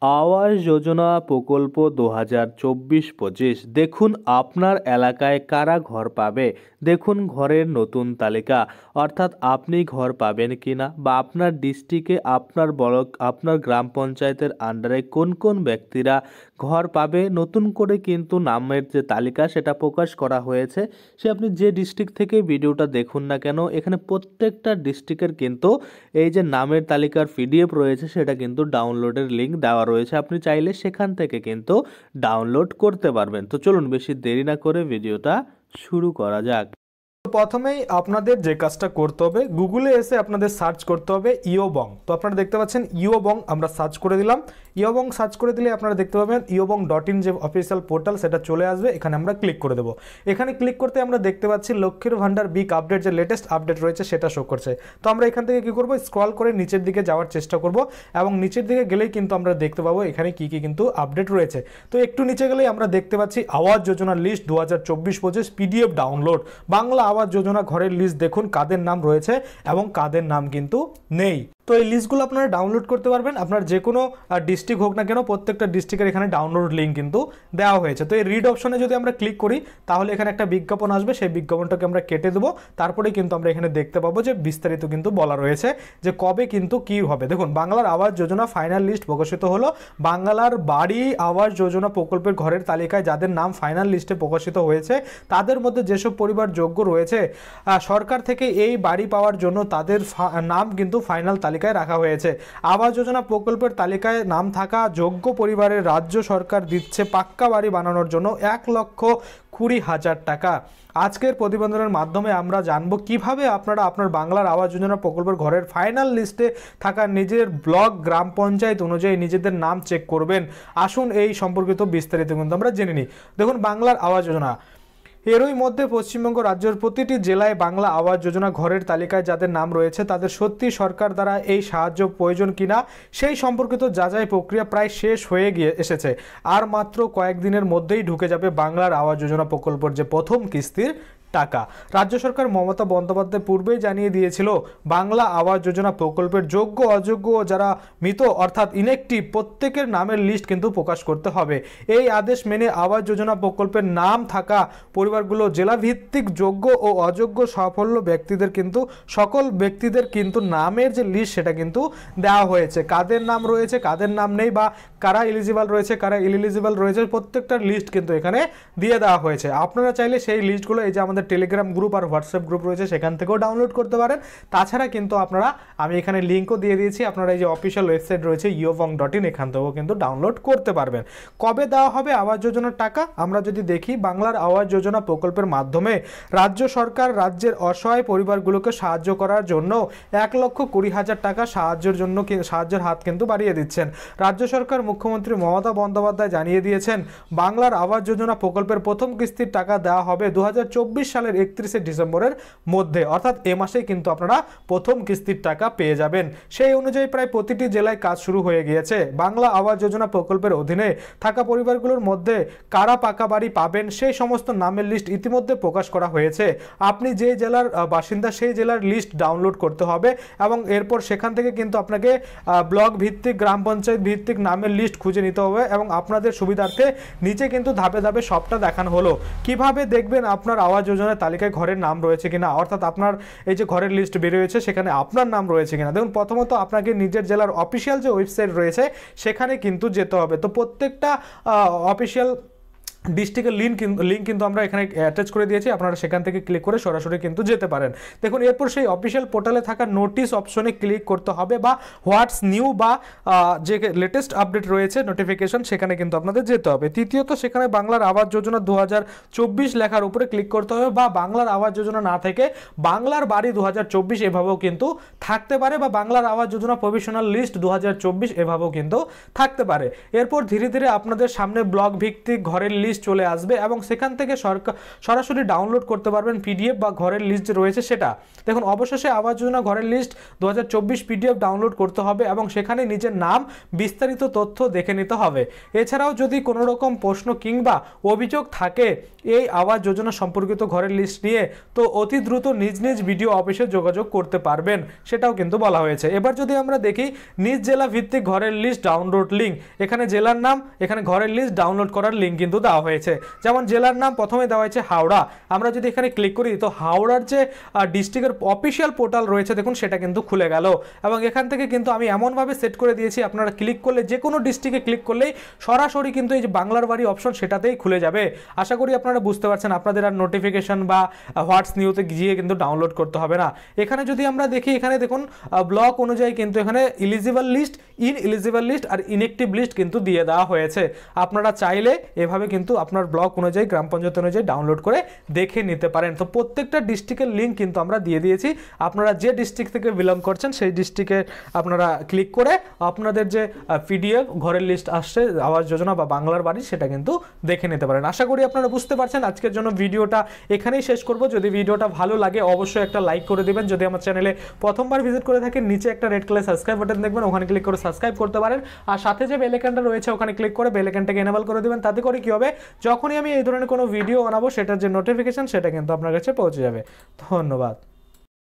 আবাস যোজনা প্রকল্প 2024-25 দেখুন আপনার এলাকায় কারা ঘর পাবে। দেখুন ঘরের নতুন তালিকা, অর্থাৎ আপনি ঘর পাবেন কিনা বা আপনার ডিস্ট্রিক্টে আপনার ব্লক আপনার গ্রাম পঞ্চায়েতের আন্ডারে কোন কোন ব্যক্তিরা ঘর পাবে নতুন করে কিন্তু নামের যে তালিকা সেটা প্রকাশ করা হয়েছে। সে আপনি যে ডিস্ট্রিক্ট থেকে ভিডিওটা দেখুন না কেন, এখানে প্রত্যেকটা ডিস্ট্রিক্টের কিন্তু এই যে নামের তালিকার পিডিএফ রয়েছে সেটা কিন্তু ডাউনলোডের লিঙ্ক দেওয়া রয়েছে, আপনি চাইলে সেখান থেকে কিন্তু ডাউনলোড করতে পারবেন। তো চলুন বেশি দেরি না করে ভিডিওটা শুরু করা যাক। প্রথমেই আপনাদের যে কাজটা করতে হবে, গুগলে এসে আপনাদের সার্চ করতে হবে ইওবং। তো আপনারা দেখতে পাচ্ছেন ইওবং, আমরা সার্চ করে দিলাম। ইওবং সার্চ করে দিলে আপনারা দেখতে পাবেন iobong.in যে অফিসিয়াল পোর্টাল সেটা চলে আসবে, এখানে আমরা ক্লিক করে দেবো। এখানে ক্লিক করতে আমরা দেখতে পাচ্ছি লক্ষ্মীর ভান্ডার বিগ আপডেট যে লেটেস্ট আপডেট রয়েছে সেটা শো করছে। তো আমরা এখান থেকে কি করব, স্ক্রল করে নিচের দিকে যাওয়ার চেষ্টা করব এবং নিচের দিকে গেলেই কিন্তু আমরা দেখতে পাবো এখানে কি কি কিন্তু আপডেট রয়েছে। তো একটু নিচে গেলেই আমরা দেখতে পাচ্ছি আবাস যোজনার list 2024-25 PDF download. Bangla Awas Yojana ঘরের লিস্ট দেখুন কাদের নাম রয়েছে এবং কাদের নাম কিন্তু নেই। তো এই লিস্টগুলো আপনারা ডাউনলোড করতে পারবেন, আপনার যে কোনো ডিস্ট্রিক্ট হোক না কেন প্রত্যেকটা ডিস্ট্রিক্টের এখানে ডাউনলোড লিঙ্ক কিন্তু দেওয়া হয়েছে। তো এই রিড অপশনে যদি আমরা ক্লিক করি তাহলে এখানে একটা বিজ্ঞাপন আসবে, সেই বিজ্ঞাপনটাকে আমরা কেটে দেবো। তারপরে কিন্তু আমরা এখানে দেখতে পাবো যে বিস্তারিত কিন্তু বলা রয়েছে যে কবে কিন্তু কি হবে। দেখুন বাংলার আবাস যোজনা ফাইনাল লিস্ট প্রকাশিত হলো। বাংলার বাড়ি আবাস যোজনা প্রকল্পের ঘরের তালিকায় যাদের নাম ফাইনাল লিস্টে প্রকাশিত হয়েছে তাদের মধ্যে যেসব পরিবার যোগ্য রয়েছে সরকার থেকে এই বাড়ি পাওয়ার জন্য তাদের নাম কিন্তু ফাইনাল তালিকায় রাখা হয়েছে। আবাস যোজনা প্রকল্পের তালিকায় নাম থাকা যোগ্য পরিবারের রাজ্য সরকার দিচ্ছে পাক্কা বাড়ি বানানোর জন্য 1,20,000 টাকা। আজকের প্রতিবেদনের মাধ্যমে আমরা জানবো কিভাবে আপনারা আপনার বাংলার আবাস যোজনা প্রকল্পের ঘরের ফাইনাল লিস্টে থাকা নিজের ব্লক গ্রাম পঞ্চায়েত অনুযায়ী নিজেদের নাম চেক করবেন। আসুন এই সম্পর্কিত বিস্তারিত কিন্তু আমরা জেনে নিই। দেখুন বাংলার আবাস যোজনা, এরই মধ্যে পশ্চিমবঙ্গ রাজ্যের প্রতিটি জেলায় বাংলা আবাস যোজনা ঘরের তালিকায় যাদের নাম রয়েছে তাদের সত্যি সরকার দ্বারা এই সাহায্য প্রয়োজন কিনা সেই সম্পর্কিত যাচাই প্রক্রিয়া প্রায় শেষ হয়ে এসেছে। আর মাত্র কয়েকদিনের মধ্যেই ঢুকে যাবে বাংলার আবাস যোজনা প্রকল্পের যে প্রথম কিস্তির টাকা। রাজ্য সরকার মমতা বন্দ্যোপাধ্যায় পূর্বেই জানিয়ে দিয়েছিল বাংলা আবাস যোজনা প্রকল্পের যোগ্য অযোগ্য যারা মৃত অর্থাৎ ইনএক্টিভ প্রত্যেকের নামের লিস্ট কিন্তু প্রকাশ করতে হবে। এই আদেশ মেনে আবাস যোজনা প্রকল্পের নাম থাকা পরিবারগুলো জেলাভিত্তিক যোগ্য ও অযোগ্য সাফল্য ব্যক্তিদের কিন্তু সকল ব্যক্তিদের কিন্তু নামের যে লিস্ট সেটা কিন্তু দেওয়া হয়েছে। কাদের নাম রয়েছে কাদের নাম নেই বা কারা এলিজিবল রয়েছে কারা ইনএলিজিবল রয়েছে প্রত্যেকটার লিস্ট কিন্তু এখানে দিয়ে দেওয়া হয়েছে। আপনারা চাইলে সেই লিস্টগুলো এই যে আমাদের টেলিগ্রাম গ্রুপ আর হোয়াটসঅ্যাপ গ্রুপ রয়েছে সেখান থেকেও ডাউনলোড করতে পারেন। তাছাড়া কিন্তু আপনারা আমি এখানে লিঙ্কও দিয়ে দিয়েছি, আপনারা এই যে অফিসিয়াল ওয়েবসাইট রয়েছে iobong.in এখান থেকেও কিন্তু ডাউনলোড করতে পারবেন। কবে দেওয়া হবে আবাস যোজনার টাকা আমরা যদি দেখি, বাংলার আবাস যোজনা প্রকল্পের মাধ্যমে রাজ্য সরকার রাজ্যের অসহায় পরিবারগুলোকে সাহায্য করার জন্য 1,20,000 টাকা সাহায্যের হাত কিন্তু বাড়িয়ে দিচ্ছেন। রাজ্য সরকার মুখ্যমন্ত্রী মমতা বন্দ্যোপাধ্যায় জানিয়ে দিয়েছেন বাংলার আবাস যোজনা প্রকল্পের প্রথম কিস্তির টাকা দেওয়া হবে 2024 সালের 31শে ডিসেম্বরের মধ্যে, অর্থাৎ এ মাসেই কিন্তু আপনারা প্রথম কিস্তির টাকা পেয়ে যাবেন। সেই অনুযায়ী প্রায় প্রতিটি জেলায় কাজ শুরু হয়ে গিয়েছে। বাংলা আবাস যোজনা প্রকল্পের অধীনে থাকা পরিবারগুলোর মধ্যে কারা পাকা বাড়ি পাবেন সেই সমস্ত নামের লিস্ট ইতিমধ্যে প্রকাশ করা হয়েছে। আপনি যে জেলার বাসিন্দা সেই জেলার লিস্ট ডাউনলোড করতে হবে এবং এরপর সেখান থেকে কিন্তু আপনাকে ব্লক ভিত্তিক গ্রাম পঞ্চায়েত ভিত্তিক নামের লিস্ট খুঁজে নিতে হবে এবং আপনাদের সুবিধার্থে নিচে কিন্তু ধাপে ধাপে সবটা দেখানো হলো। কিভাবে দেখবেন আপনার আবাস যোজনার তালিকায় ঘরের নাম রয়েছে কিনা, অর্থাৎ আপনার এই যে ঘরের লিস্ট বেরিয়েছে সেখানে আপনার নাম রয়েছে কিনা। দেখুন প্রথমত আপনাকে নিজের জেলার অফিসিয়াল যে ওয়েবসাইট রয়েছে সেখানে কিন্তু যেতে হবে। তো প্রত্যেকটা অফিসিয়াল ডিস্ট্রিক্টের লিঙ্ক কিন্তু আমরা এখানে অ্যাটাচ করে দিয়েছি, আপনারা সেখান থেকে ক্লিক করে সরাসরি কিন্তু যেতে পারেন। দেখুন এরপর সেই অফিসিয়াল পোর্টালে থাকা নোটিশ অপশনে ক্লিক করতে হবে বা হোয়াটস নিউ বা যে লেটেস্ট আপডেট রয়েছে নোটিফিকেশন সেখানে কিন্তু আপনাদের যেতে হবে। তৃতীয়ত সেখানে বাংলার আবাস যোজনা 2024 লেখার উপরে ক্লিক করতে হবে বা বাংলার আবাস যোজনা না থেকে বাংলার বাড়ি 2024 এভাবেও কিন্তু থাকতে পারে বা বাংলার আবাস যোজনা প্রভিশনাল লিস্ট 2024 এভাবেও কিন্তু থাকতে পারে। এরপর ধীরে ধীরে আপনাদের সামনে ব্লক ভিত্তিক ঘরের লিস্ট লিস্ট চলে আসবে এবং সেখান থেকে সরাসরি ডাউনলোড করতে পারবেন পিডিএফ বা ঘরের লিস্ট যে রয়েছে সেটা। দেখুন অবশেষে আবাস যোজনা ঘরের লিস্ট 2024 পিডিএফ ডাউনলোড করতে হবে এবং সেখানে নিজের নাম বিস্তারিত তথ্য দেখে নিতে হবে। এছাড়াও যদি কোনো রকম প্রশ্ন কিংবা অভিযোগ থাকে এই আবাস যোজনা সম্পর্কিত ঘরের লিস্ট নিয়ে, তো অতি দ্রুত নিজ নিজ বিডিও অফিসে যোগাযোগ করতে পারবেন, সেটাও কিন্তু বলা হয়েছে। এবার যদি আমরা দেখি নিজ জেলা ভিত্তিক ঘরের লিস্ট ডাউনলোড লিঙ্ক, এখানে জেলার নাম, এখানে ঘরের লিস্ট ডাউনলোড করার লিঙ্ক কিন্তু দেওয়া হয়েছে। যেমন জেলার নাম প্রথমে দেওয়া হয়েছে হাওড়া, আমরা যদি এখানে ক্লিক করি তো হাওড়ার যে ডিস্ট্রিক্টের অফিসিয়াল পোর্টাল রয়েছে দেখুন সেটা কিন্তু খুলে গেল এবং এখান থেকে কিন্তু আমি এমনভাবে সেট করে দিয়েছি আপনারা ক্লিক করলে যে কোনো ডিস্ট্রিক্টে ক্লিক করলেই সরাসরি কিন্তু এই যে বাংলার বাড়ি অপশন সেটাতেই খুলে যাবে। আশা করি আপনারা বুঝতে পারছেন, আপনাদের আর নোটিফিকেশন বা হোয়াটস নিউতে গিয়ে কিন্তু ডাউনলোড করতে হবে না। এখানে যদি আমরা দেখি এখানে দেখুন ব্লক অনুযায়ী কিন্তু এখানে ইলিজিবল লিস্ট, ইনএলিজিবল লিস্ট আর ইনঅ্যাক্টিভ লিস্ট কিন্তু দিয়ে দেওয়া হয়েছে। আপনারা চাইলে এভাবে কিন্তু আপনার ব্লক অনুযায়ী, গ্রাম পঞ্চায়েত অনুযায়ী ডাউনলোড করে দেখে নিতে পারেন। তো প্রত্যেকটা ডিস্ট্রিক্টের লিঙ্ক কিন্তু আমরা দিয়ে দিয়েছি। আপনারা যে ডিস্ট্রিক্ট থেকে বিলং করছেন সেই ডিস্ট্রিক্টে আপনারা ক্লিক করে আপনাদের যে পিডিএফ ঘরের লিস্ট আসছে আবাস যোজনা বা বাংলার বাড়ি সেটা কিন্তু দেখে নিতে পারেন। আশা করি আপনারা বুঝতে পারছেন। আজকের জন্য ভিডিওটা এখানেই শেষ করব। যদি ভিডিওটা ভালো লাগে অবশ্যই একটা লাইক করে দিবেন। যদি আমার চ্যানেলে প্রথমবার ভিজিট করে থাকেন নিচে একটা রেড কালার সাবস্ক্রাইব বাটন দেখবেন, ওখানে ক্লিক করে সাবস্ক্রাইব করতে পারেন। আর সাথে যে বেল আইকনটা রয়েছে ওখানে ক্লিক করে বেল আইকনটাকে এনেবল করে দিবেন। তাতে করে কি হবে, যখনই আমি এই ধরনের কোনো ভিডিও বানাবো সেটার যে নোটিফিকেশন সেটা কিন্তু আপনার কাছে পৌঁছে যাবে। ধন্যবাদ।